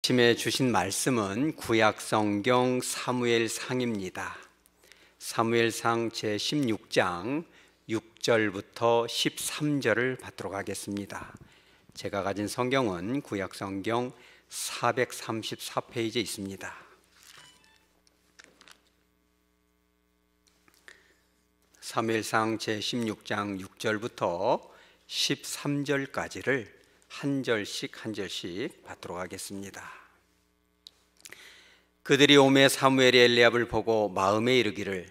아침에 주신 말씀은 구약성경 사무엘상입니다. 사무엘상 제16장 6절부터 13절을 받도록 하겠습니다. 제가 가진 성경은 구약성경 434페이지에 있습니다. 사무엘상 제16장 6절부터 13절까지를 한 절씩 받도록 하겠습니다. 그들이 오매 사무엘이 엘리압을 보고 마음에 이르기를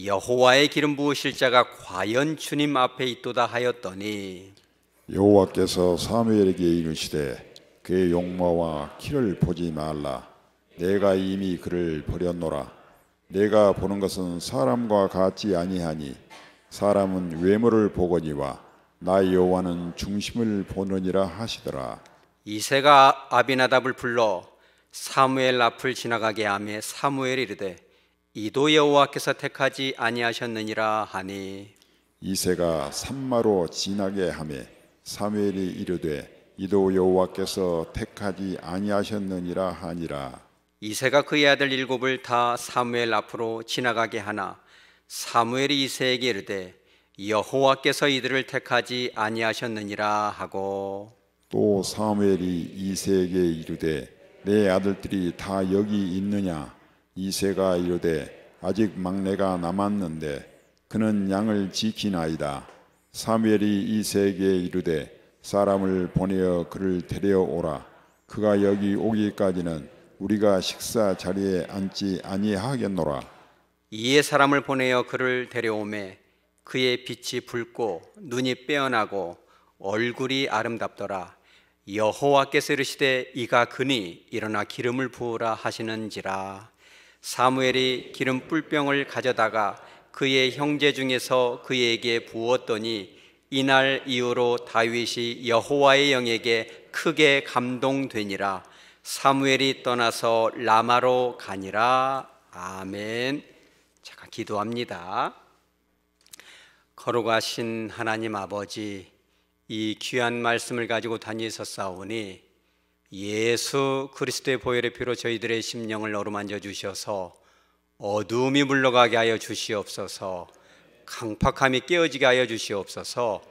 여호와의 기름 부으실 자가 과연 주님 앞에 있도다 하였더니 여호와께서 사무엘에게 이르시되 그의 용모와 키를 보지 말라. 내가 이미 그를 버렸노라. 내가 보는 것은 사람과 같지 아니하니 사람은 외모를 보거니와 나 여호와는 중심을 보느니라 하시더라. 이새가 아비나답을 불러 사무엘 앞을 지나가게 하매 사무엘이 이르되 이도 여호와께서 택하지 아니하셨느니라 하니 이새가 산마로 지나게 하매 사무엘이 이르되 이도 여호와께서 택하지 아니하셨느니라 하니라. 이새가 그의 아들 일곱을 다 사무엘 앞으로 지나가게 하나 사무엘이 이새에게 이르되 여호와께서 이들을 택하지 아니하셨느니라 하고 또 사무엘이 이새에게 이르되 내 아들들이 다 여기 있느냐. 이새가 이르되 아직 막내가 남았는데 그는 양을 지키나이다. 사무엘이 이새에게 이르되 사람을 보내어 그를 데려오라. 그가 여기 오기까지는 우리가 식사 자리에 앉지 아니하겠노라. 이에 사람을 보내어 그를 데려오매 그의 빛이 붉고 눈이 빼어나고 얼굴이 아름답더라. 여호와께서 이르시되 이가 그니 일어나 기름을 부으라 하시는지라. 사무엘이 기름 뿔병을 가져다가 그의 형제 중에서 그에게 부었더니 이날 이후로 다윗이 여호와의 영에게 크게 감동되니라. 사무엘이 떠나서 라마로 가니라. 아멘. 잠깐 기도합니다. 거룩하신 하나님 아버지, 이 귀한 말씀을 가지고 다니셨사오니 예수 그리스도의 보혈의 피로 저희들의 심령을 어루만져 주셔서 어두움이 물러가게 하여 주시옵소서. 강팍함이 깨어지게 하여 주시옵소서.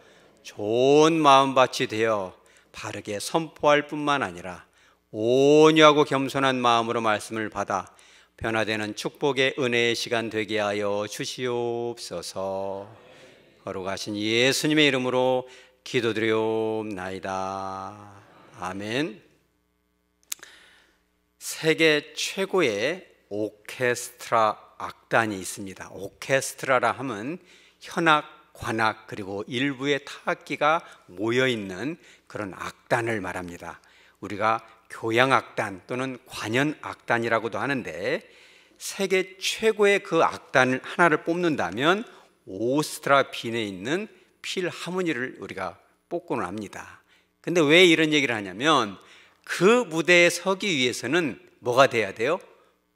좋은 마음밭이 되어 바르게 선포할 뿐만 아니라 온유하고 겸손한 마음으로 말씀을 받아 변화되는 축복의 은혜의 시간 되게 하여 주시옵소서. 거룩하신 예수님의 이름으로 기도드리옵나이다. 아멘. 세계 최고의 오케스트라 악단이 있습니다. 오케스트라라 하면 현악, 관악 그리고 일부의 타악기가 모여있는 그런 악단을 말합니다. 우리가 교향악단 또는 관현악단이라고도 하는데 세계 최고의 그 악단 하나를 뽑는다면 오스트라 빈에 있는 필하모니를 우리가 뽑고는 합니다. 근데 왜 이런 얘기를 하냐면 그 무대에 서기 위해서는 뭐가 돼야 돼요?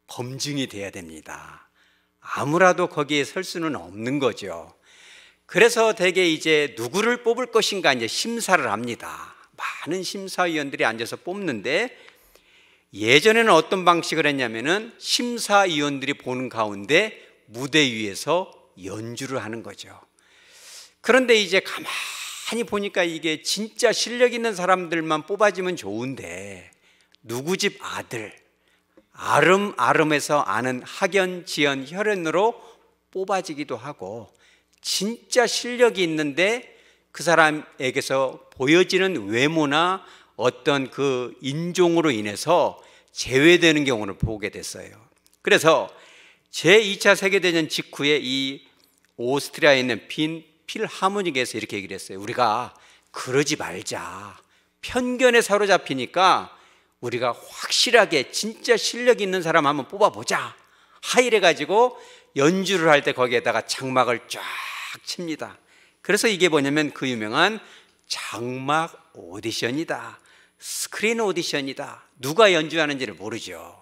검증이 돼야 됩니다. 아무라도 거기에 설 수는 없는 거죠. 그래서 대개 이제 누구를 뽑을 것인가 이제 심사를 합니다. 많은 심사위원들이 앉아서 뽑는데 예전에는 어떤 방식을 했냐면은 심사위원들이 보는 가운데 무대 위에서 연주를 하는 거죠. 그런데 이제 가만히 보니까 이게 진짜 실력 있는 사람들만 뽑아지면 좋은데 누구 집 아들 아름아름해서 아는 학연, 지연, 혈연으로 뽑아지기도 하고 진짜 실력이 있는데 그 사람에게서 보여지는 외모나 어떤 그 인종으로 인해서 제외되는 경우를 보게 됐어요. 그래서 제2차 세계대전 직후에 이 오스트리아에 있는 필하모닉에서 이렇게 얘기를 했어요. 우리가 그러지 말자. 편견에 사로잡히니까 우리가 확실하게 진짜 실력 있는 사람 한번 뽑아보자. 하이래가지고 연주를 할 때 거기에다가 장막을 쫙 칩니다. 그래서 이게 뭐냐면 그 유명한 장막 오디션이다. 스크린 오디션이다. 누가 연주하는지를 모르죠.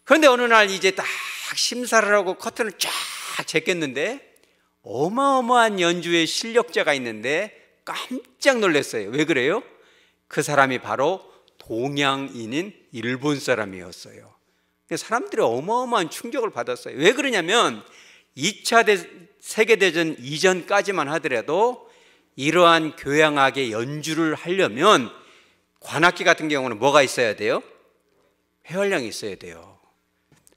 그런데 어느 날 이제 딱 심사를 하고 커튼을 쫙 제꼈는데 어마어마한 연주의 실력자가 있는데 깜짝 놀랐어요. 왜 그래요? 그 사람이 바로 동양인인 일본 사람이었어요. 사람들이 어마어마한 충격을 받았어요. 왜 그러냐면 2차 세계대전 이전까지만 하더라도 이러한 교향악의 연주를 하려면 관악기 같은 경우는 뭐가 있어야 돼요? 회활량이 있어야 돼요.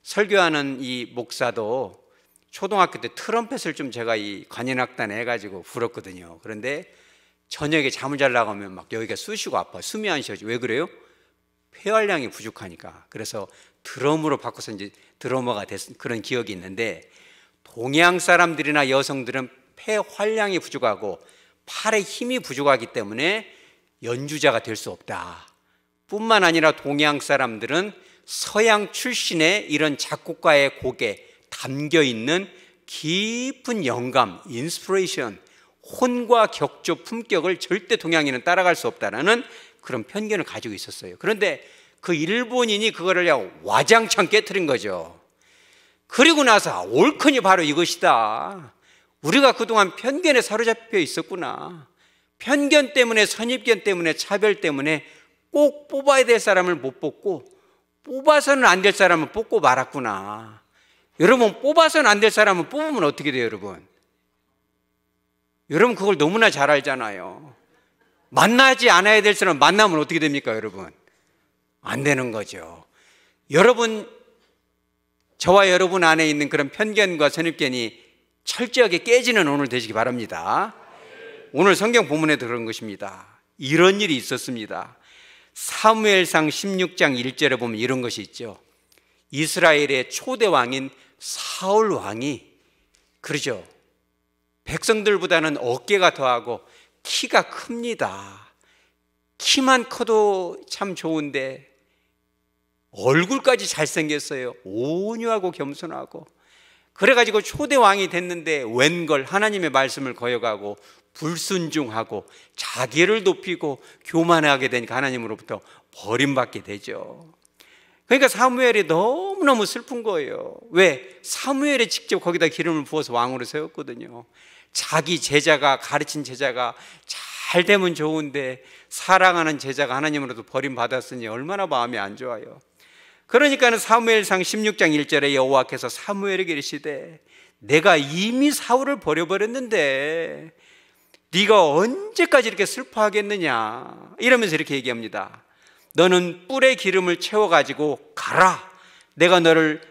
설교하는 이 목사도 초등학교 때 트럼펫을 좀 제가 이 관현악단에 해가지고 불었거든요. 그런데 저녁에 잠을 자려고 하면 막 여기가 쑤시고 아파. 숨이 안 쉬어져. 왜 그래요? 회활량이 부족하니까. 그래서 드럼으로 바꿔서 이제 드러머가 됐 그런 기억이 있는데, 동양 사람들이나 여성들은 폐활량이 부족하고 팔에 힘이 부족하기 때문에 연주자가 될 수 없다. 뿐만 아니라 동양 사람들은 서양 출신의 이런 작곡가의 곡에 담겨 있는 깊은 영감, 인스피레이션, 혼과 격조, 품격을 절대 동양인은 따라갈 수 없다라는 그런 편견을 가지고 있었어요. 그런데 그 일본인이 그거를 그냥 와장창 깨트린 거죠. 그리고 나서 옳거니 바로 이것이다. 우리가 그동안 편견에 사로잡혀 있었구나. 편견 때문에, 선입견 때문에, 차별 때문에 꼭 뽑아야 될 사람을 못 뽑고 뽑아서는 안 될 사람을 뽑고 말았구나. 여러분, 뽑아서는 안 될 사람을 뽑으면 어떻게 돼요, 여러분? 여러분 그걸 너무나 잘 알잖아요. 만나지 않아야 될 사람 만나면 어떻게 됩니까, 여러분? 안 되는 거죠. 여러분, 저와 여러분 안에 있는 그런 편견과 선입견이 철저하게 깨지는 오늘 되시기 바랍니다. 오늘 성경 본문에도 그런 것입니다. 이런 일이 있었습니다. 사무엘상 16장 1절에 보면 이런 것이 있죠. 이스라엘의 초대 왕인 사울 왕이, 그러죠, 백성들보다는 어깨가 더하고 키가 큽니다. 키만 커도 참 좋은데 얼굴까지 잘생겼어요. 온유하고 겸손하고. 그래가지고 초대 왕이 됐는데 웬걸 하나님의 말씀을 거역하고 불순종하고 자기를 높이고 교만하게 되니까 하나님으로부터 버림받게 되죠. 그러니까 사무엘이 너무너무 슬픈 거예요. 왜? 사무엘이 직접 거기다 기름을 부어서 왕으로 세웠거든요. 자기 제자가, 가르친 제자가 잘 되면 좋은데 사랑하는 제자가 하나님으로부터 버림받았으니 얼마나 마음이 안 좋아요. 그러니까는 사무엘상 16장 1절에 여호와께서 사무엘에게 이르시되 내가 이미 사울을 버려버렸는데 네가 언제까지 이렇게 슬퍼하겠느냐, 이러면서 이렇게 얘기합니다. 너는 뿔에 기름을 채워가지고 가라. 내가 너를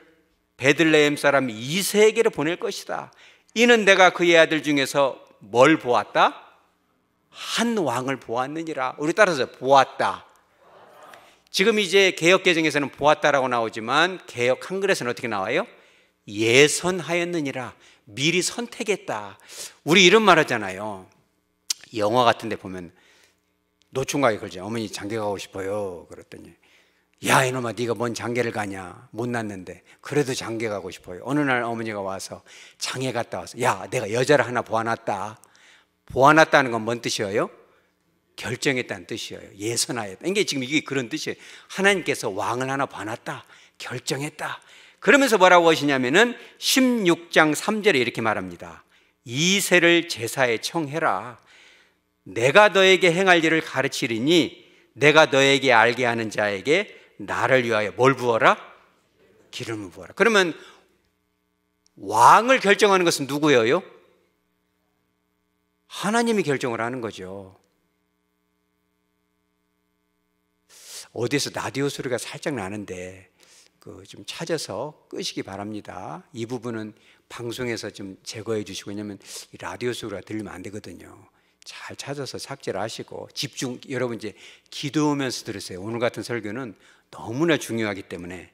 베들레헴 사람 이새에게로 보낼 것이다. 이는 내가 그의 아들 중에서 뭘 보았다? 한 왕을 보았느니라. 우리 따라서 보았다. 지금 이제 개역개정에서는 보았다라고 나오지만 개역 한글에서는 어떻게 나와요? 예선하였느니라. 미리 선택했다. 우리 이런 말 하잖아요. 영화 같은 데 보면 노총각이 그러죠. 어머니 장계 가고 싶어요. 그랬더니 야 이놈아, 네가 뭔 장계를 가냐, 못 났는데. 그래도 장계 가고 싶어요. 어느 날 어머니가 와서 장에 갔다 와서 야 내가 여자를 하나 보아놨다. 보아놨다는 건 뭔 뜻이에요? 결정했다는 뜻이에요. 예선하였다. 이게 지금 이게 그런 뜻이에요. 하나님께서 왕을 하나 봐놨다, 결정했다. 그러면서 뭐라고 하시냐면은 16장 3절에 이렇게 말합니다. 이새를 제사에 청해라. 내가 너에게 행할 일을 가르치리니 내가 너에게 알게 하는 자에게 나를 위하여 뭘 부어라? 기름을 부어라. 그러면 왕을 결정하는 것은 누구예요? 하나님이 결정을 하는 거죠. 어디에서 라디오 소리가 살짝 나는데 좀 찾아서 끄시기 바랍니다. 이 부분은 방송에서 좀 제거해 주시고, 왜냐하면 이 라디오 소리가 들리면 안 되거든요. 잘 찾아서 삭제를 하시고 집중, 여러분 이제 기도하면서 들으세요. 오늘 같은 설교는 너무나 중요하기 때문에.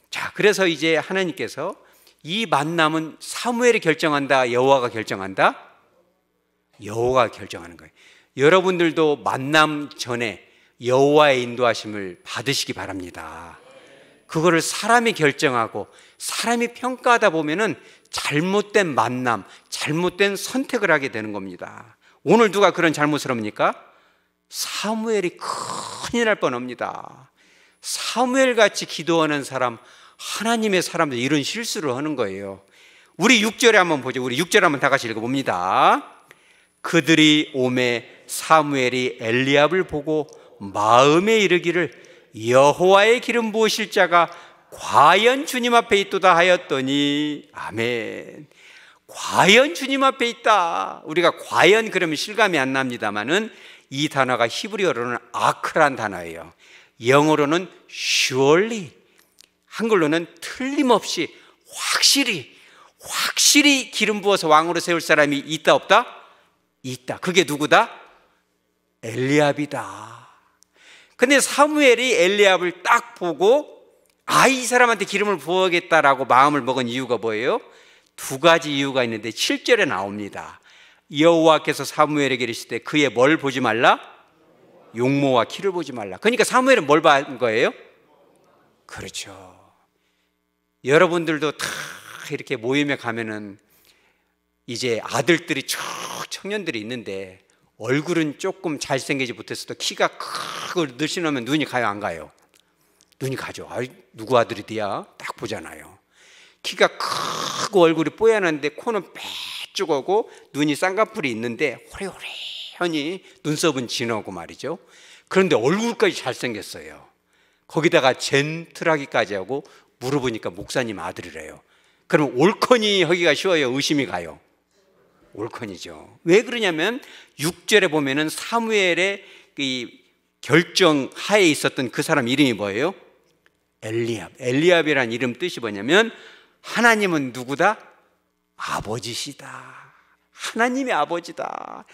자, 그래서 이제 하나님께서 이 만남은 사무엘이 결정한다, 여호와가 결정한다? 여호와가 결정하는 거예요. 여러분들도 만남 전에 여호와의 인도하심을 받으시기 바랍니다. 그거를 사람이 결정하고 사람이 평가하다 보면은 잘못된 만남, 잘못된 선택을 하게 되는 겁니다. 오늘 누가 그런 잘못을 합니까? 사무엘이 큰일 날 뻔합니다. 사무엘같이 기도하는 사람, 하나님의 사람들 이런 실수를 하는 거예요. 우리 6절에 한번 보죠. 우리 6절 한번 다 같이 읽어봅니다. 그들이 오매 사무엘이 엘리압을 보고 마음에 이르기를 여호와의 기름 부으실 자가 과연 주님 앞에 있도다 하였더니. 아멘. 과연 주님 앞에 있다. 우리가 과연 그러면 실감이 안 납니다만은 이 단어가 히브리어로는 아크란 단어예요. 영어로는 surely, 한글로는 틀림없이, 확실히 기름 부어서 왕으로 세울 사람이 있다 없다? 있다. 그게 누구다? 엘리압이다. 근데 사무엘이 엘리압을 딱 보고 이 사람한테 기름을 부어야겠다라고 마음을 먹은 이유가 뭐예요? 두 가지 이유가 있는데 7절에 나옵니다. 여호와께서 사무엘에게 이르시되 그의 뭘 보지 말라? 용모와 키를 보지 말라. 그러니까 사무엘은 뭘 본 거예요? 그렇죠. 여러분들도 다 이렇게 모임에 가면은 이제 아들들이 쭉 청년들이 있는데 얼굴은 조금 잘생기지 못했어도 키가 크고 늘씬하면 눈이 가요, 안 가요? 눈이 가죠. 누구 아들이디야? 딱 보잖아요. 키가 크고 얼굴이 뽀얀한데 코는 빼쭉하고 눈이 쌍꺼풀이 있는데 호리호리하니 눈썹은 진하고 말이죠. 그런데 얼굴까지 잘생겼어요. 거기다가 젠틀하기까지 하고 물어보니까 목사님 아들이래요. 그러면 올커니 하기가 쉬워요? 의심이 가요? 올컨이죠. 왜 그러냐면 6절에 보면은 사무엘의 이 결정 하에 있었던 그 사람 이름이 뭐예요? 엘리압. 엘리압이라는 이름 뜻이 뭐냐면 하나님은 누구다? 아버지시다. 하나님의 아버지다.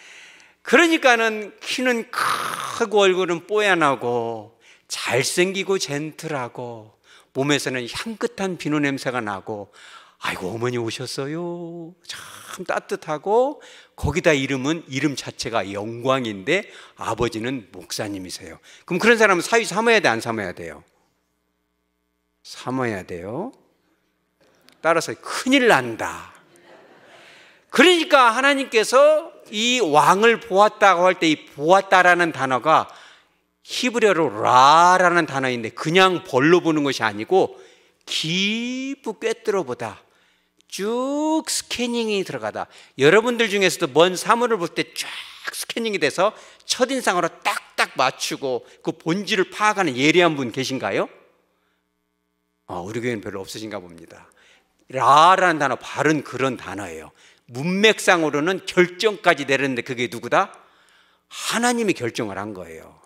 그러니까는 키는 크고 얼굴은 뽀얀하고 잘생기고 젠틀하고 몸에서는 향긋한 비누 냄새가 나고 아이고 어머니 오셨어요. 참 따뜻하고 거기다 이름은 이름 자체가 영광인데 아버지는 목사님이세요. 그럼 그런 사람은 사위 삼아야 돼, 안 삼아야 돼요? 삼아야 돼요. 따라서 큰일 난다. 그러니까 하나님께서 이 왕을 보았다고 할 때 이 보았다라는 단어가 히브리어로 라라는 단어인데 그냥 벌로 보는 것이 아니고 깊이 꿰뚫어 보다. 쭉 스캐닝이 들어가다. 여러분들 중에서도 먼 사물을 볼 때 쫙 스캐닝이 돼서 첫인상으로 딱딱 맞추고 그 본질을 파악하는 예리한 분 계신가요? 우리 교회는 별로 없으신가 봅니다. 라라는 단어 바른 그런 단어예요. 문맥상으로는 결정까지 내렸는데 그게 누구다? 하나님이 결정을 한 거예요.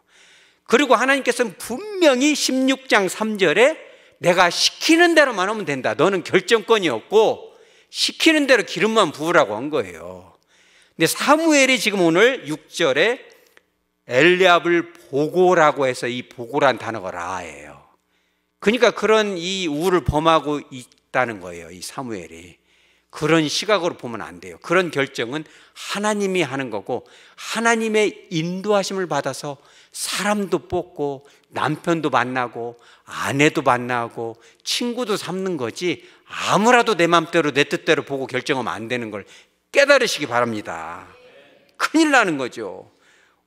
그리고 하나님께서는 분명히 16장 3절에 내가 시키는 대로만 하면 된다. 너는 결정권이 없고 시키는 대로 기름만 부으라고 한 거예요. 근데 사무엘이 지금 오늘 6절에 엘리압을 보고라고 해서 이 보고란 단어가 라예요. 그러니까 그런 이 우를 범하고 있다는 거예요. 이 사무엘이. 그런 시각으로 보면 안 돼요. 그런 결정은 하나님이 하는 거고 하나님의 인도하심을 받아서 사람도 뽑고 남편도 만나고 아내도 만나고 친구도 삼는 거지 아무라도 내 맘대로 내 뜻대로 보고 결정하면 안 되는 걸 깨달으시기 바랍니다. 큰일 나는 거죠.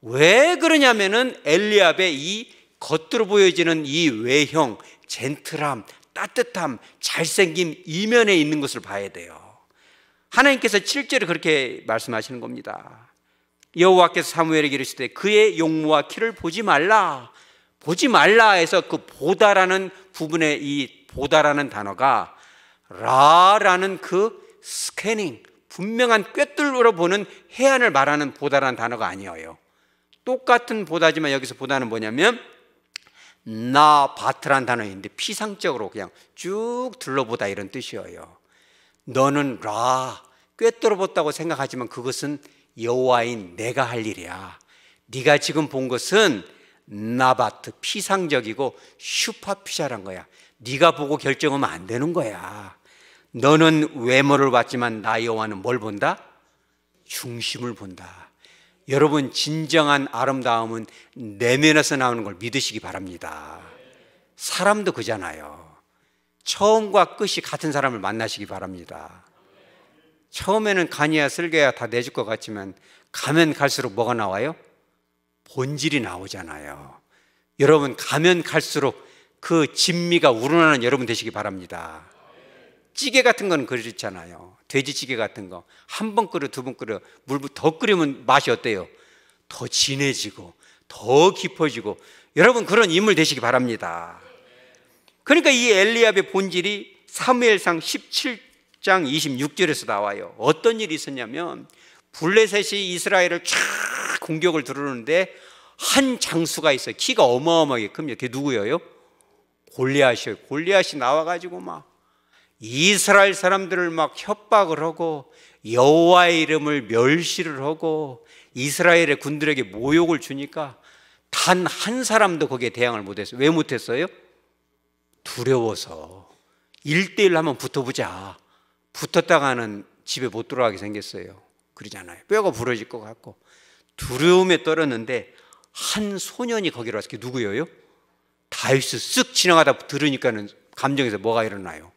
왜 그러냐면은 엘리압의 이 겉으로 보여지는 이 외형, 젠틀함, 따뜻함, 잘생김 이면에 있는 것을 봐야 돼요. 하나님께서 7절에 그렇게 말씀하시는 겁니다. 여호와께서 사무엘에게 이르시되 그의 용모와 키를 보지 말라. 보지 말라 해서 그 보다라는 부분에 이 보다라는 단어가 라라는 그 스캐닝, 분명한 꿰뚫어 보는 해안을 말하는 보다라는 단어가 아니에요. 똑같은 보다지만 여기서 보다는 뭐냐면 나바트라는 단어인데 피상적으로 그냥 쭉 둘러보다 이런 뜻이에요. 너는 라 꿰뚫어 봤다고 생각하지만 그것은 여호와인 내가 할 일이야. 네가 지금 본 것은 나바트 피상적이고 슈퍼피셜한 거야. 네가 보고 결정하면 안 되는 거야. 너는 외모를 봤지만 나 여호와는 뭘 본다? 중심을 본다. 여러분 진정한 아름다움은 내면에서 나오는 걸 믿으시기 바랍니다. 사람도 그잖아요. 처음과 끝이 같은 사람을 만나시기 바랍니다. 처음에는 간이야 쓸개야 다 내줄 것 같지만 가면 갈수록 뭐가 나와요? 본질이 나오잖아요. 여러분 가면 갈수록 그 진미가 우러나는 여러분 되시기 바랍니다. 찌개 같은 건 그렇잖아요. 돼지찌개 같은 거 한 번 끓여 두 번 끓여 물 더 끓이면 맛이 어때요? 더 진해지고 더 깊어지고, 여러분 그런 인물 되시기 바랍니다. 그러니까 이 엘리압의 본질이 사무엘상 17장 26절에서 나와요. 어떤 일이 있었냐면 블레셋이 이스라엘을 쫙 공격을 들어오는데 한 장수가 있어요. 키가 어마어마하게 큽니다. 그게 누구예요? 골리앗이에요. 골리앗이 나와가지고 막 이스라엘 사람들을 막 협박을 하고 여호와의 이름을 멸시를 하고 이스라엘의 군들에게 모욕을 주니까 단 한 사람도 거기에 대항을 못했어요. 왜 못했어요? 두려워서. 1대1 한번 붙어보자. 붙었다가는 집에 못 들어가게 생겼어요. 그러잖아요. 뼈가 부러질 것 같고 두려움에 떨었는데 한 소년이 거기로 와서, 그게 누구예요? 다윗이 쓱 지나가다 들으니까는 감정에서 뭐가 일어나요?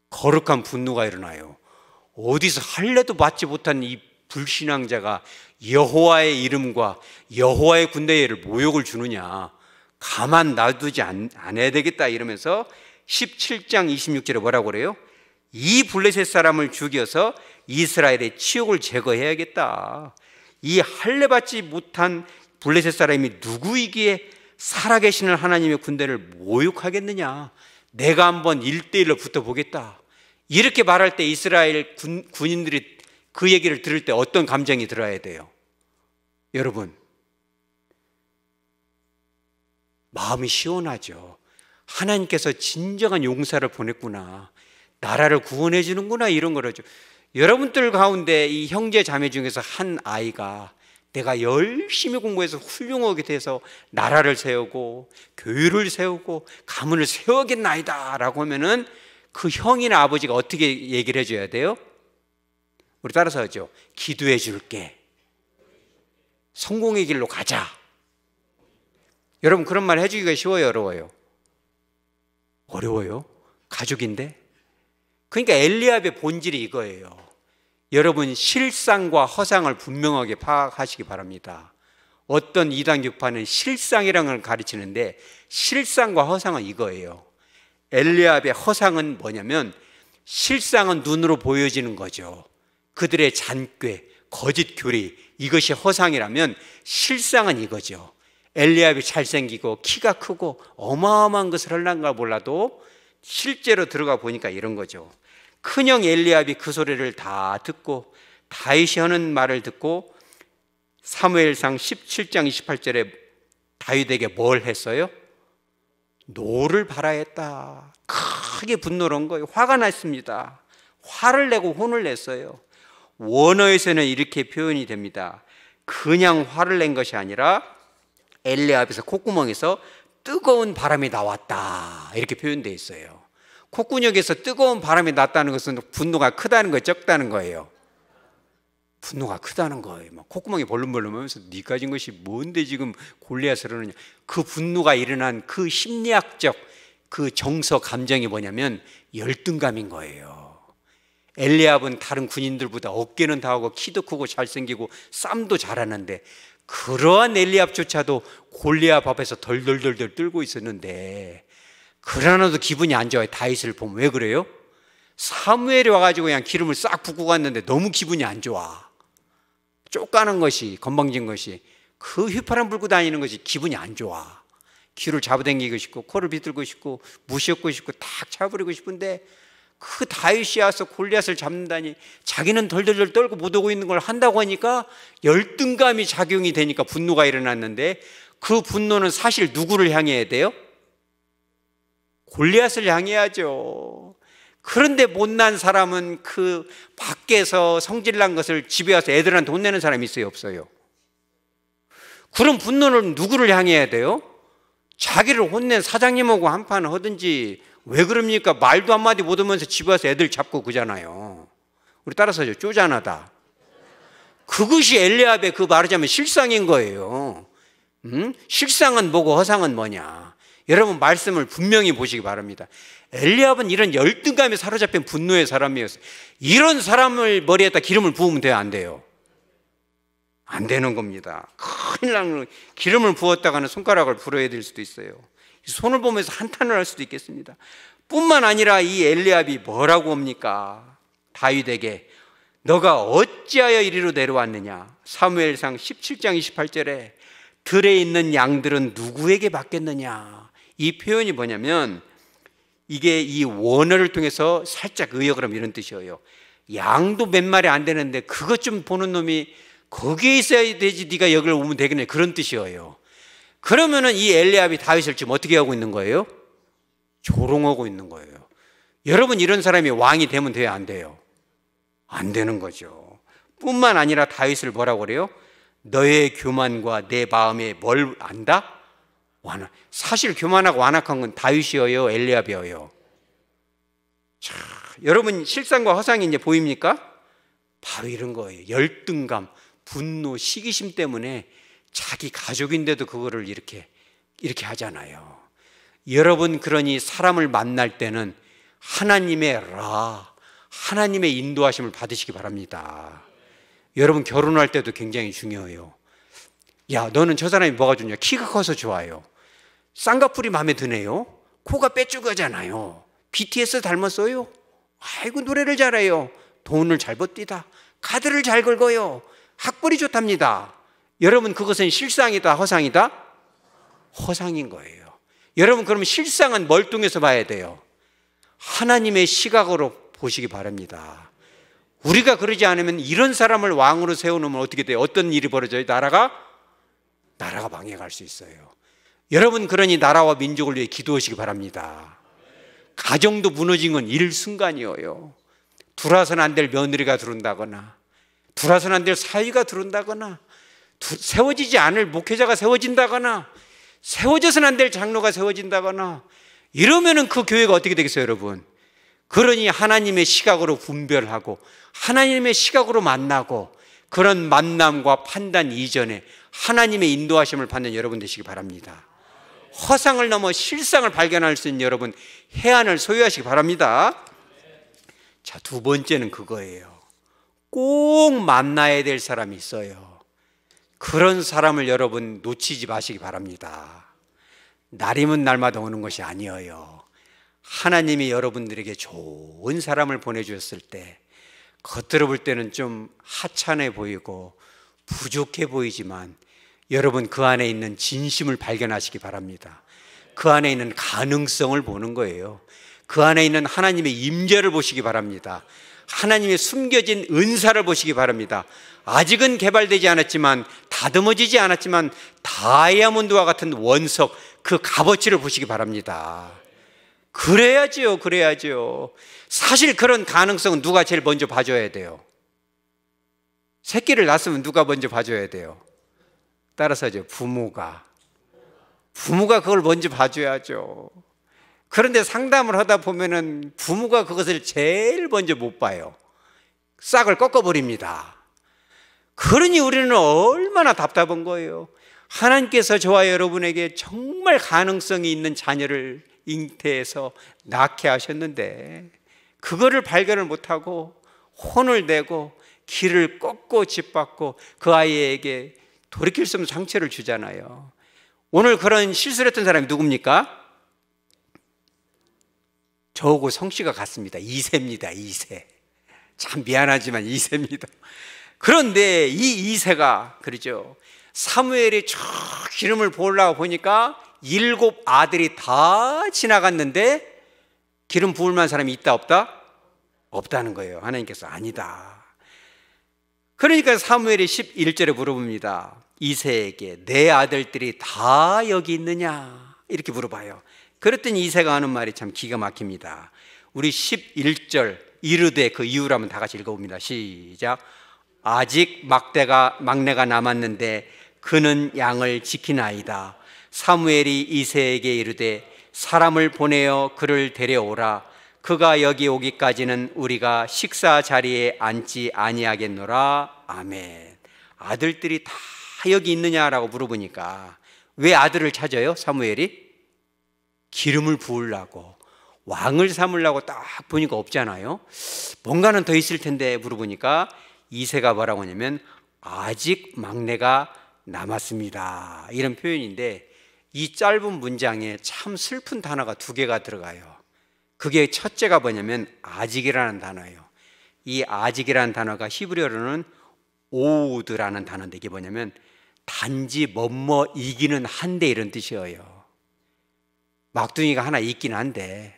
거룩한 분노가 일어나요. 어디서 할래도 받지 못한 이 불신앙자가 여호와의 이름과 여호와의 군대에를 모욕을 주느냐, 가만 놔두지 않아야 되겠다 이러면서 17장 26절에 뭐라고 그래요? 이 블레셋 사람을 죽여서 이스라엘의 치욕을 제거해야겠다. 이 할례 받지 못한 블레셋 사람이 누구이기에 살아계시는 하나님의 군대를 모욕하겠느냐, 내가 한번 1대1로 붙어보겠다. 이렇게 말할 때 이스라엘 군인들이 그 얘기를 들을 때 어떤 감정이 들어야 돼요? 여러분, 마음이 시원하죠. 하나님께서 진정한 용사를 보냈구나, 나라를 구원해 주는구나, 이런 거죠. 여러분들 가운데 이 형제 자매 중에서 한 아이가 내가 열심히 공부해서 훌륭하게 돼서 나라를 세우고 교회를 세우고 가문을 세우겠나이다 라고 하면은 그 형이나 아버지가 어떻게 얘기를 해줘야 돼요? 우리 따라서 하죠. 기도해 줄게. 성공의 길로 가자. 여러분 그런 말 해주기가 쉬워요, 어려워요? 어려워요. 가족인데. 그러니까 엘리압의 본질이 이거예요. 여러분 실상과 허상을 분명하게 파악하시기 바랍니다. 어떤 이단 교파는 실상이라는 걸 가르치는데 실상과 허상은 이거예요. 엘리압의 허상은 뭐냐면 실상은 눈으로 보여지는 거죠. 그들의 잔꾀, 거짓 교리, 이것이 허상이라면 실상은 이거죠. 엘리압이 잘생기고 키가 크고 어마어마한 것을 하려는가 몰라도 실제로 들어가 보니까 이런 거죠. 큰형 엘리압이 그 소리를 다 듣고 다윗이 하는 말을 듣고 사무엘상 17장 28절에 다윗에게 뭘 했어요? 노를 발하였다. 크게 분노를 한 거예요. 화가 났습니다. 화를 내고 혼을 냈어요. 원어에서는 이렇게 표현이 됩니다. 그냥 화를 낸 것이 아니라 엘리압에서 콧구멍에서 뜨거운 바람이 나왔다, 이렇게 표현되어 있어요. 콧구녕에서 뜨거운 바람이 났다는 것은 분노가 크다는 거예요, 적다는 거예요? 분노가 크다는 거예요. 막 콧구멍이 벌름벌름하면서 네 가진 것이 뭔데 지금 골리앗을 하느냐. 그 분노가 일어난 그 심리학적 그 정서 감정이 뭐냐면 열등감인 거예요. 엘리압은 다른 군인들보다 어깨는 다하고 키도 크고 잘생기고 쌈도 잘하는데 그러한 엘리압조차도 골리앗 앞에서 덜덜덜덜 떨고 있었는데 그러나도 기분이 안 좋아요. 다윗을 보면. 왜 그래요? 사무엘이 와가지고 그냥 기름을 싹 붓고 갔는데 너무 기분이 안 좋아. 쫓가는 것이, 건방진 것이, 그 휘파람 불고 다니는 것이 기분이 안 좋아. 귀를 잡아당기고 싶고 코를 비틀고 싶고 무시하고 싶고 탁 차버리고 싶은데 그 다윗이 와서 골리앗을 잡는다니 자기는 덜덜덜 떨고 못 오고 있는 걸 한다고 하니까 열등감이 작용이 되니까 분노가 일어났는데 그 분노는 사실 누구를 향해야 돼요? 골리앗을 향해야죠. 그런데 못난 사람은 그 밖에서 성질난 것을 집에 와서 애들한테 혼내는 사람이 있어요, 없어요? 그럼 분노는 누구를 향해야 돼요? 자기를 혼낸 사장님하고 한판 하든지. 왜 그럽니까? 말도 한마디 못하면서 집에 와서 애들 잡고 그잖아요. 우리 따라서 하죠. 쪼잔하다. 그것이 엘리압의 그 말하자면 실상인 거예요. 실상은 뭐고 허상은 뭐냐. 여러분 말씀을 분명히 보시기 바랍니다. 엘리압은 이런 열등감에 사로잡힌 분노의 사람이었어요. 이런 사람을 머리에다 기름을 부으면 돼요, 안 돼요? 안 되는 겁니다. 큰일 나는 거예요. 기름을 부었다가는 손가락을 불어야 될 수도 있어요. 손을 보면서 한탄을 할 수도 있겠습니다. 뿐만 아니라 이 엘리압이 뭐라고 합니까? 다윗에게 너가 어찌하여 이리로 내려왔느냐. 사무엘상 17장 28절에 들에 있는 양들은 누구에게 맡겼느냐. 이 표현이 뭐냐면 이게 이 원어를 통해서 살짝 의역을 하면 이런 뜻이에요. 양도 몇 마리 안 되는데 그것 좀 보는 놈이 거기에 있어야 되지 네가 여기를 오면 되겠네, 그런 뜻이에요. 그러면은 이 엘리압이 다윗을 지금 어떻게 하고 있는 거예요? 조롱하고 있는 거예요. 여러분, 이런 사람이 왕이 되면 돼요, 안 돼요? 안 되는 거죠. 뿐만 아니라 다윗을 뭐라고 그래요? 너의 교만과 내 마음에 뭘 안다? 완악. 사실 교만하고 완악한 건 다윗이어요, 엘리압이어요? 자, 여러분, 실상과 허상이 이제 보입니까? 바로 이런 거예요. 열등감, 분노, 시기심 때문에 자기 가족인데도 그거를 이렇게 하잖아요. 여러분, 그러니 사람을 만날 때는 하나님의 인도하심을 받으시기 바랍니다. 여러분, 결혼할 때도 굉장히 중요해요. 야, 너는 저 사람이 뭐가 좋냐? 키가 커서 좋아요. 쌍꺼풀이 마음에 드네요. 코가 빼쭉하잖아요. BTS 닮았어요. 아이고, 노래를 잘해요. 돈을 잘 버티다. 카드를 잘 긁어요. 학벌이 좋답니다. 여러분, 그것은 실상이다, 허상이다? 허상인 거예요. 여러분, 그러면 실상은 뭘 통해서 봐야 돼요? 하나님의 시각으로 보시기 바랍니다. 우리가 그러지 않으면 이런 사람을 왕으로 세워놓으면 어떻게 돼요? 어떤 일이 벌어져요? 나라가 망해갈 수 있어요. 여러분, 그러니 나라와 민족을 위해 기도하시기 바랍니다. 가정도 무너진 건 일순간이에요. 들어와서는 안 될 며느리가 들어온다거나, 들어와서는 안 될 사위가 들어온다거나, 세워지지 않을 목회자가 세워진다거나, 세워져서는 안 될 장로가 세워진다거나, 이러면은 그 교회가 어떻게 되겠어요, 여러분? 그러니 하나님의 시각으로 분별하고 하나님의 시각으로 만나고, 그런 만남과 판단 이전에 하나님의 인도하심을 받는 여러분 되시기 바랍니다. 허상을 넘어 실상을 발견할 수 있는 여러분, 해안을 소유하시기 바랍니다. 자, 두 번째는 그거예요. 꼭 만나야 될 사람이 있어요. 그런 사람을 여러분 놓치지 마시기 바랍니다. 날이면 날마다 오는 것이 아니에요. 하나님이 여러분들에게 좋은 사람을 보내주셨을 때, 겉으로 볼 때는 좀 하찮아 보이고 부족해 보이지만 여러분, 그 안에 있는 진심을 발견하시기 바랍니다. 그 안에 있는 가능성을 보는 거예요. 그 안에 있는 하나님의 임재를 보시기 바랍니다. 하나님의 숨겨진 은사를 보시기 바랍니다. 아직은 개발되지 않았지만, 다듬어지지 않았지만 다이아몬드와 같은 원석, 그 값어치를 보시기 바랍니다. 그래야지요. 사실 그런 가능성은 누가 제일 먼저 봐줘야 돼요? 새끼를 낳았으면 누가 먼저 봐줘야 돼요? 따라서죠, 부모가 그걸 먼저 봐줘야죠. 그런데 상담을 하다 보면은 부모가 그것을 제일 먼저 못 봐요. 싹을 꺾어버립니다. 그러니 우리는 얼마나 답답한 거예요. 하나님께서 저와 여러분에게 정말 가능성이 있는 자녀를 잉태해서 낳게 하셨는데, 그거를 발견을 못하고 혼을 내고 길을 꺾고 짓밟고 그 아이에게 돌이킬 수 없는 상처를 주잖아요. 오늘 그런 실수를 했던 사람이 누굽니까? 저하고 성씨가 같습니다. 2세입니다. 2세. 참 미안하지만 2세입니다. 그런데 이 2세가 그러죠. 사무엘이 저 기름을 부으려고 보니까 7 아들이 다 지나갔는데 기름 부을 만한 사람이 있다 없다? 없다는 거예요. 하나님께서 아니다. 그러니까 사무엘이 11절에 물어봅니다. 2세에게 내 아들들이 다 여기 있느냐? 이렇게 물어봐요. 그랬더니 2세가 하는 말이 참 기가 막힙니다. 우리 11절 이르되 그 이유를 한번 다 같이 읽어봅니다. 시작. 아직 막내가 남았는데 그는 양을 지키나이다. 사무엘이 2세에게 이르되 사람을 보내어 그를 데려오라. 그가 여기 오기까지는 우리가 식사 자리에 앉지 아니하겠노라. 아멘. 아들들이 다 여기 있느냐라고 물어보니까 왜 아들을 찾아요? 사무엘이 기름을 부으려고, 왕을 삼으려고 딱 보니까 없잖아요. 뭔가는 더 있을 텐데 물어보니까 2세가 뭐라고 하냐면 아직 막내가 남았습니다, 이런 표현인데, 이 짧은 문장에 참 슬픈 단어가 2개가 들어가요. 그게 첫째가 뭐냐면 아직이라는 단어예요. 이 아직이라는 단어가 히브리어로는 오우드라는 단어인데, 이게 뭐냐면 단지 뭐뭐 이기는 한데 이런 뜻이에요. 막둥이가 하나 있긴 한데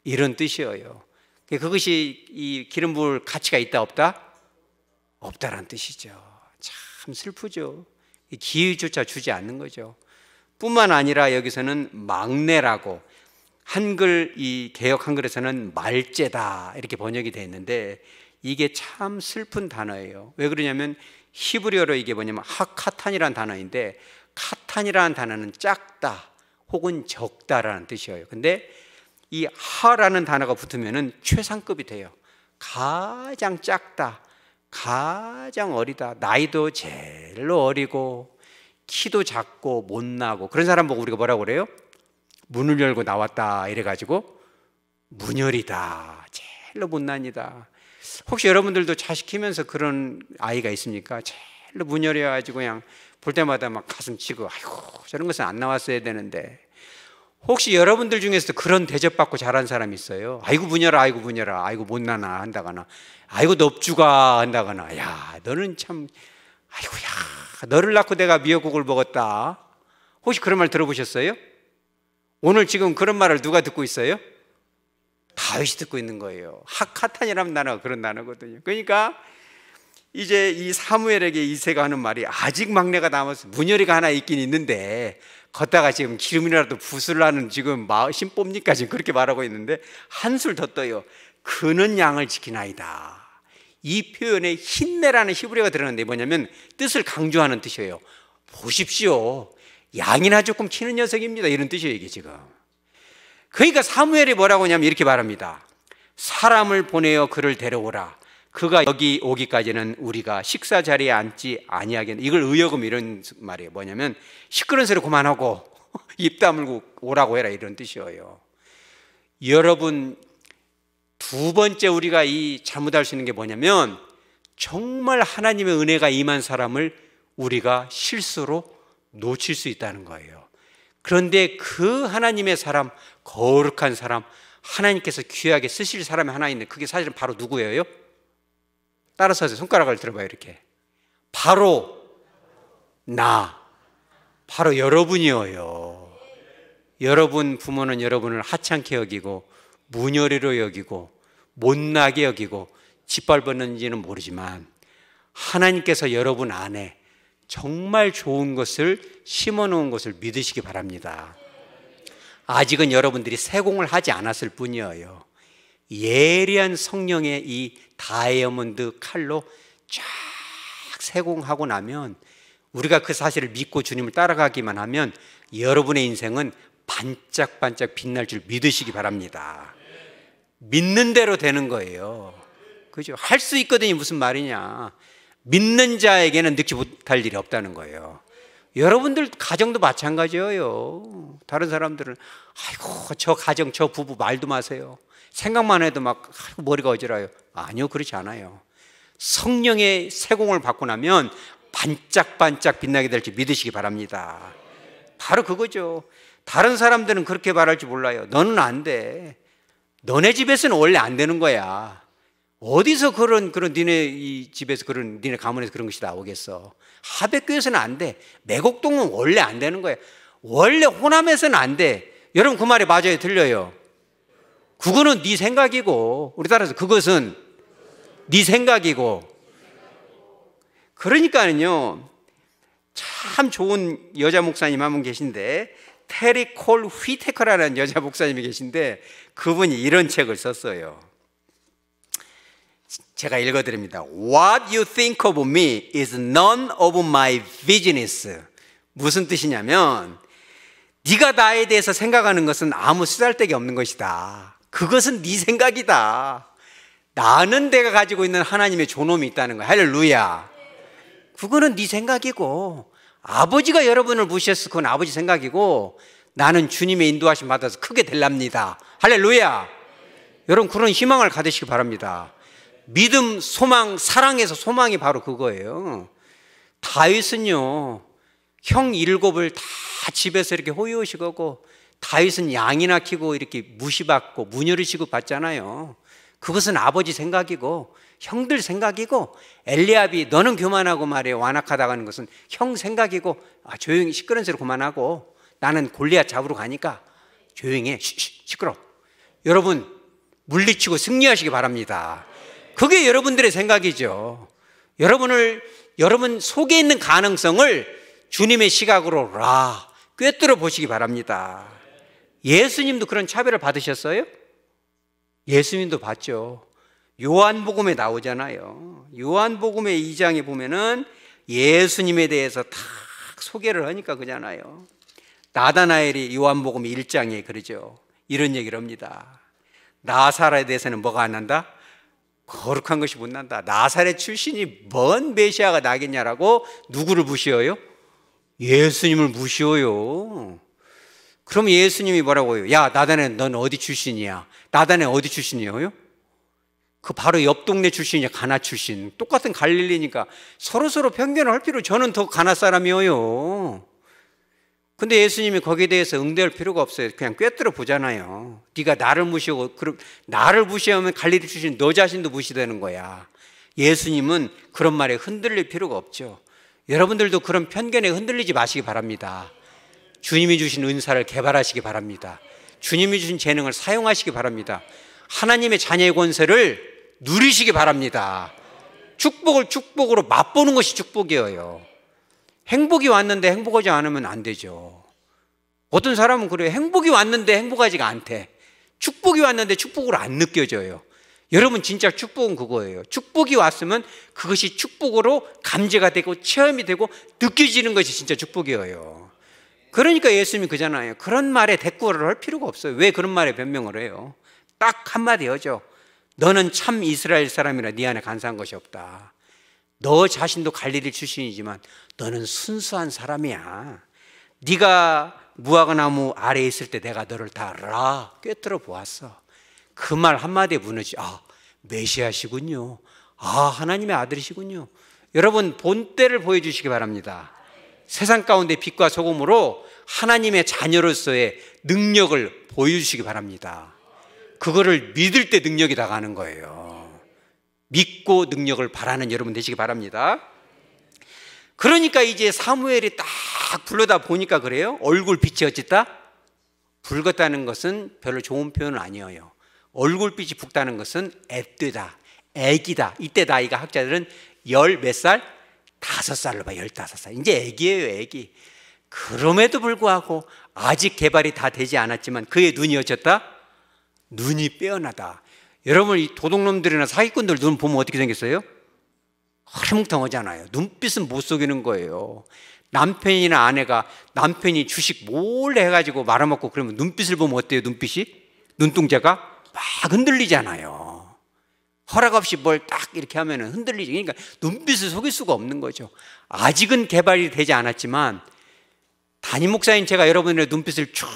이런 뜻이에요. 그것이 이 기름 부을 가치가 있다 없다? 없다라는 뜻이죠. 참 슬프죠. 기회조차 주지 않는 거죠. 뿐만 아니라 여기서는 막내라고, 한글 이 개역 한글에서는 말제다 이렇게 번역이 되어 있는데 이게 참 슬픈 단어예요. 왜 그러냐면 히브리어로 이게 뭐냐면 하카탄이라는 단어인데, 카탄이라는 단어는 작다 혹은 적다라는 뜻이에요. 근데 이 하라는 단어가 붙으면은 최상급이 돼요. 가장 작다, 가장 어리다, 나이도 제일로 어리고 키도 작고 못나고, 그런 사람 보고 우리가 뭐라고 그래요? 문을 열고 나왔다 이래가지고 문열이다, 제일로 못난이다. 혹시 여러분들도 자식 키면서 그런 아이가 있습니까? 제일로 문열이어가지고 그냥 볼 때마다 막 가슴 치고, 아이고 저런 것은 안 나왔어야 되는데. 혹시 여러분들 중에서도 그런 대접받고 자란 사람이 있어요? 아이고 문열아, 아이고 문열아, 아이고 못나나 한다거나, 아이고 넙주가 한다거나, 야 너는 참, 아이고야 너를 낳고 내가 미역국을 먹었다. 혹시 그런 말 들어보셨어요? 오늘 지금 그런 말을 누가 듣고 있어요? 다윗이 듣고 있는 거예요. 하카탄이라는 단어가 그런 단어거든요. 그러니까 이제 이 사무엘에게 이새가 하는 말이, 아직 막내가 남아서 문열이가 하나 있긴 있는데 걷다가 지금 기름이라도 부술라는 지금 심 뽑니까? 지금 그렇게 말하고 있는데 한술 더 떠요. 그는 양을 지키나이다. 이 표현에 힘내라는 히브리어가 들어가는데 뭐냐면 뜻을 강조하는 뜻이에요. 보십시오, 양이나 조금 키는 녀석입니다, 이런 뜻이에요 이게 지금. 그러니까 사무엘이 뭐라고 하냐면 이렇게 말합니다. 사람을 보내어 그를 데려오라. 그가 여기 오기까지는 우리가 식사 자리에 앉지 아니하겠네. 이걸 의역음 이런 말이에요. 뭐냐면 시끄러운 소리 그만하고 입 다물고 오라고 해라, 이런 뜻이에요. 여러분, 두 번째 우리가 이 잘못할 수 있는 게 뭐냐면, 정말 하나님의 은혜가 임한 사람을 우리가 실수로 놓칠 수 있다는 거예요. 그런데 그 하나님의 사람, 거룩한 사람, 하나님께서 귀하게 쓰실 사람이 하나 있는데 그게 사실은 바로 누구예요? 따라서 손가락을 들어봐요. 이렇게. 바로 나, 바로 여러분이에요. 여러분 부모는 여러분을 하찮게 여기고 무녀리로 여기고 못나게 여기고 짓밟았는지는 모르지만 하나님께서 여러분 안에 정말 좋은 것을 심어놓은 것을 믿으시기 바랍니다. 아직은 여러분들이 세공을 하지 않았을 뿐이에요. 예리한 성령의 이 다이아몬드 칼로 쫙 세공하고 나면, 우리가 그 사실을 믿고 주님을 따라가기만 하면 여러분의 인생은 반짝반짝 빛날 줄 믿으시기 바랍니다. 믿는 대로 되는 거예요. 그죠? 할 수 있거든요. 무슨 말이냐. 믿는 자에게는 느끼지 못할 일이 없다는 거예요. 여러분들 가정도 마찬가지예요. 다른 사람들은 아이고 저 가정 저 부부 말도 마세요. 생각만 해도 막 아이고, 머리가 어지러워요. 아니요, 그렇지 않아요. 성령의 세공을 받고 나면 반짝반짝 빛나게 될지 믿으시기 바랍니다. 바로 그거죠. 다른 사람들은 그렇게 말할 줄 몰라요. 너는 안 돼. 너네 집에서는 원래 안 되는 거야. 어디서 그런 니네 이 집에서 그런 니네 가문에서 그런 것이 나오겠어. 하백교에서는 안 돼. 매곡동은 원래 안 되는 거야. 원래 호남에서는 안 돼. 여러분 그 말이 맞아요, 틀려요? 그거는 네 생각이고, 우리 따라서 그것은 네 생각이고. 그러니까는요, 참 좋은 여자 목사님 한 분 계신데, 테리 콜 휘테커라는 여자 목사님이 계신데 그분이 이런 책을 썼어요. 제가 읽어드립니다. What you think of me is none of my business. 무슨 뜻이냐면, 네가 나에 대해서 생각하는 것은 아무 쓰잘데기 없는 것이다. 그것은 네 생각이다. 나는 내가 가지고 있는 하나님의 존엄이 있다는 거야. 할렐루야. 그거는 네 생각이고, 아버지가 여러분을 무시했을 그건 아버지 생각이고, 나는 주님의 인도하심 받아서 크게 될랍니다. 할렐루야. 여러분 그런 희망을 가지시기 바랍니다. 믿음, 소망, 사랑에서 소망이 바로 그거예요. 다윗은요, 형 7을 다 집에서 이렇게 호요시고, 다윗은 양이나 키고 이렇게 무시받고 무녀를 취급받잖아요. 그것은 아버지 생각이고 형들 생각이고, 엘리압이 너는 교만하고 말이에요 완악하다고 하는 것은 형 생각이고, 조용히 시끄러운 소리 그만하고 나는 골리앗 잡으러 가니까 조용히 해. 시끄러. 여러분 물리치고 승리하시기 바랍니다. 그게 여러분들의 생각이죠. 여러분 속에 있는 가능성을 주님의 시각으로 꿰뚫어 보시기 바랍니다. 예수님도 그런 차별을 받으셨어요? 예수님도 받죠. 요한복음에 나오잖아요. 요한복음의 2장에 보면은 예수님에 대해서 다 소개를 하니까 그잖아요. 나다나엘이 요한복음 1장에 그러죠. 이런 얘기를 합니다. 나사렛에 대해서는 뭐가 안 난다? 거룩한 것이 못 난다. 나사렛 출신이 뭔 메시아가 나겠냐라고 누구를 무시해요? 예수님을 무시해요. 그럼 예수님이 뭐라고 해요? 야, 나다나엘 넌 어디 출신이야? 나다나엘 어디 출신이에요? 그 바로 옆 동네 출신이야. 가나 출신. 똑같은 갈릴리니까 서로 편견을 할 필요, 저는 더 가나 사람이에요. 근데 예수님이 거기에 대해서 응대할 필요가 없어요. 그냥 꿰뚫어 보잖아요. 네가 나를 무시하고, 그럼 나를 무시하면 갈릴리 출신 너 자신도 무시되는 거야. 예수님은 그런 말에 흔들릴 필요가 없죠. 여러분들도 그런 편견에 흔들리지 마시기 바랍니다. 주님이 주신 은사를 개발하시기 바랍니다. 주님이 주신 재능을 사용하시기 바랍니다. 하나님의 자녀의 권세를 누리시기 바랍니다. 축복을 축복으로 맛보는 것이 축복이에요. 행복이 왔는데 행복하지 않으면 안 되죠. 어떤 사람은 그래요. 행복이 왔는데 행복하지가 않대. 축복이 왔는데 축복으로 안 느껴져요. 여러분 진짜 축복은 그거예요. 축복이 왔으면 그것이 축복으로 감지가 되고 체험이 되고 느껴지는 것이 진짜 축복이에요. 그러니까 예수님이 그잖아요. 그런 말에 대꾸를 할 필요가 없어요. 왜 그런 말에 변명을 해요? 딱 한마디 하죠. 너는 참 이스라엘 사람이라 네 안에 간사한 것이 없다. 너 자신도 갈릴리 출신이지만 너는 순수한 사람이야. 네가 무화과나무 아래에 있을 때 내가 너를 다 꿰뚫어 보았어. 그 말 한마디에 무너지. 메시아시군요. 하나님의 아들이시군요. 여러분 본때를 보여주시기 바랍니다. 세상 가운데 빛과 소금으로 하나님의 자녀로서의 능력을 보여주시기 바랍니다. 그거를 믿을 때 능력이 나가는 거예요. 믿고 능력을 바라는 여러분 되시기 바랍니다. 그러니까 이제 사무엘이 딱 불러다 보니까 그래요. 얼굴빛이 어쨌다? 붉었다는 것은 별로 좋은 표현은 아니에요. 얼굴빛이 붉다는 것은 애뜨다, 애기다. 이때 나이가 학자들은 몇 살? 5살로 봐. 15살. 이제 애기예요, 애기. 그럼에도 불구하고 아직 개발이 다 되지 않았지만 그의 눈이 어쨌다? 눈이 빼어나다. 여러분 이 도둑놈들이나 사기꾼들 눈 보면 어떻게 생겼어요? 흐름텅하잖아요. 눈빛은 못 속이는 거예요. 남편이나 아내가 남편이 주식 몰래 해가지고 말아먹고 그러면 눈빛을 보면 어때요? 눈빛이? 눈동자가 막 흔들리잖아요. 허락 없이 뭘 딱 이렇게 하면 흔들리죠. 그러니까 눈빛을 속일 수가 없는 거죠. 아직은 개발이 되지 않았지만 담임 목사인 제가 여러분의 눈빛을 쭉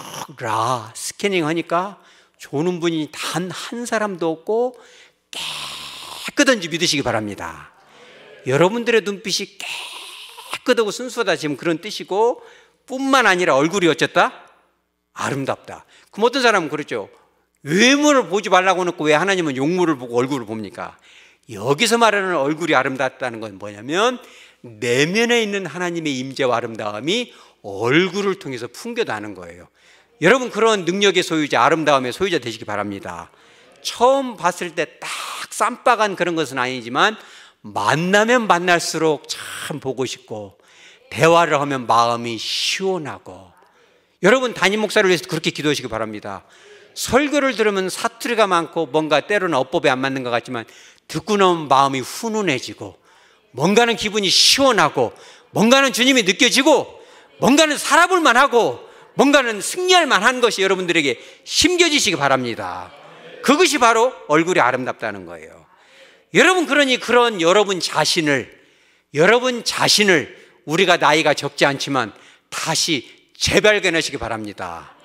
스캐닝 하니까 조는 분이 단 한 사람도 없고 깨끗한지 믿으시기 바랍니다. 여러분들의 눈빛이 깨끗하고 순수하다 지금 그런 뜻이고, 뿐만 아니라 얼굴이 어쨌다? 아름답다. 그럼 어떤 사람은 그렇죠. 외모를 보지 말라고 해놓고 왜 하나님은 용모를 보고 얼굴을 봅니까? 여기서 말하는 얼굴이 아름답다는 건 뭐냐면 내면에 있는 하나님의 임재와 아름다움이 얼굴을 통해서 풍겨나는 거예요. 여러분 그런 능력의 소유자, 아름다움의 소유자 되시기 바랍니다. 처음 봤을 때 딱 쌈박한 그런 것은 아니지만 만나면 만날수록 참 보고 싶고 대화를 하면 마음이 시원하고, 여러분 담임 목사를 위해서 그렇게 기도하시기 바랍니다. 설교를 들으면 사투리가 많고 뭔가 때로는 어법에 안 맞는 것 같지만 듣고 나면 마음이 훈훈해지고 뭔가는 기분이 시원하고 뭔가는 주님이 느껴지고 뭔가는 살아볼 만하고 뭔가는 승리할 만한 것이 여러분들에게 심겨지시기 바랍니다. 그것이 바로 얼굴이 아름답다는 거예요. 여러분 그러니 그런 여러분 자신을 우리가 나이가 적지 않지만 다시 재발견하시기 바랍니다.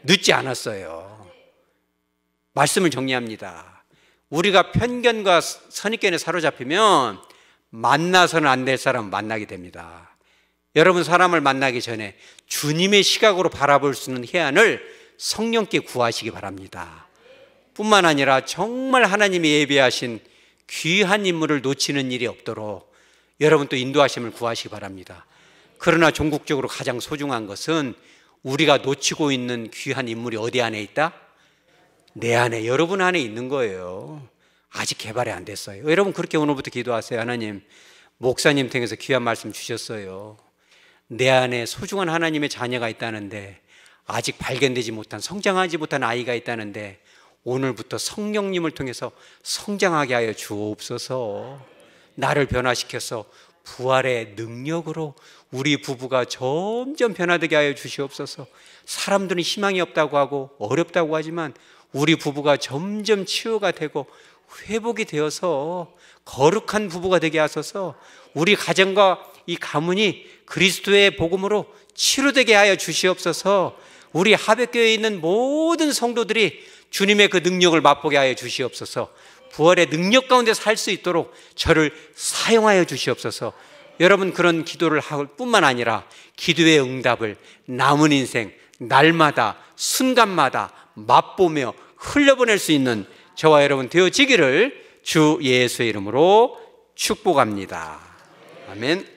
늦지 않았어요. 말씀을 정리합니다. 우리가 편견과 선입견에 사로잡히면 만나서는 안 될 사람 만나게 됩니다. 여러분 사람을 만나기 전에 주님의 시각으로 바라볼 수 있는 해안을 성령께 구하시기 바랍니다. 뿐만 아니라 정말 하나님이 예비하신 귀한 인물을 놓치는 일이 없도록 여러분 또 인도하심을 구하시기 바랍니다. 그러나 종국적으로 가장 소중한 것은 우리가 놓치고 있는 귀한 인물이 어디 안에 있다? 내 안에, 여러분 안에 있는 거예요. 아직 개발이 안 됐어요. 여러분 그렇게 오늘부터 기도하세요. 하나님, 목사님 통해서 귀한 말씀 주셨어요. 내 안에 소중한 하나님의 자녀가 있다는데, 아직 발견되지 못한, 성장하지 못한 아이가 있다는데, 오늘부터 성령님을 통해서 성장하게 하여 주옵소서. 나를 변화시켜서 부활의 능력으로 우리 부부가 점점 변화되게 하여 주시옵소서. 사람들은 희망이 없다고 하고 어렵다고 하지만 우리 부부가 점점 치유가 되고 회복이 되어서 거룩한 부부가 되게 하소서. 우리 가정과 이 가문이 그리스도의 복음으로 치료되게 하여 주시옵소서. 우리 하백교회에 있는 모든 성도들이 주님의 그 능력을 맛보게 하여 주시옵소서. 부활의 능력 가운데 살 수 있도록 저를 사용하여 주시옵소서. 여러분 그런 기도를 할 뿐만 아니라 기도의 응답을 남은 인생 날마다 순간마다 맛보며 흘려보낼 수 있는 저와 여러분 되어지기를 주 예수의 이름으로 축복합니다. 아멘.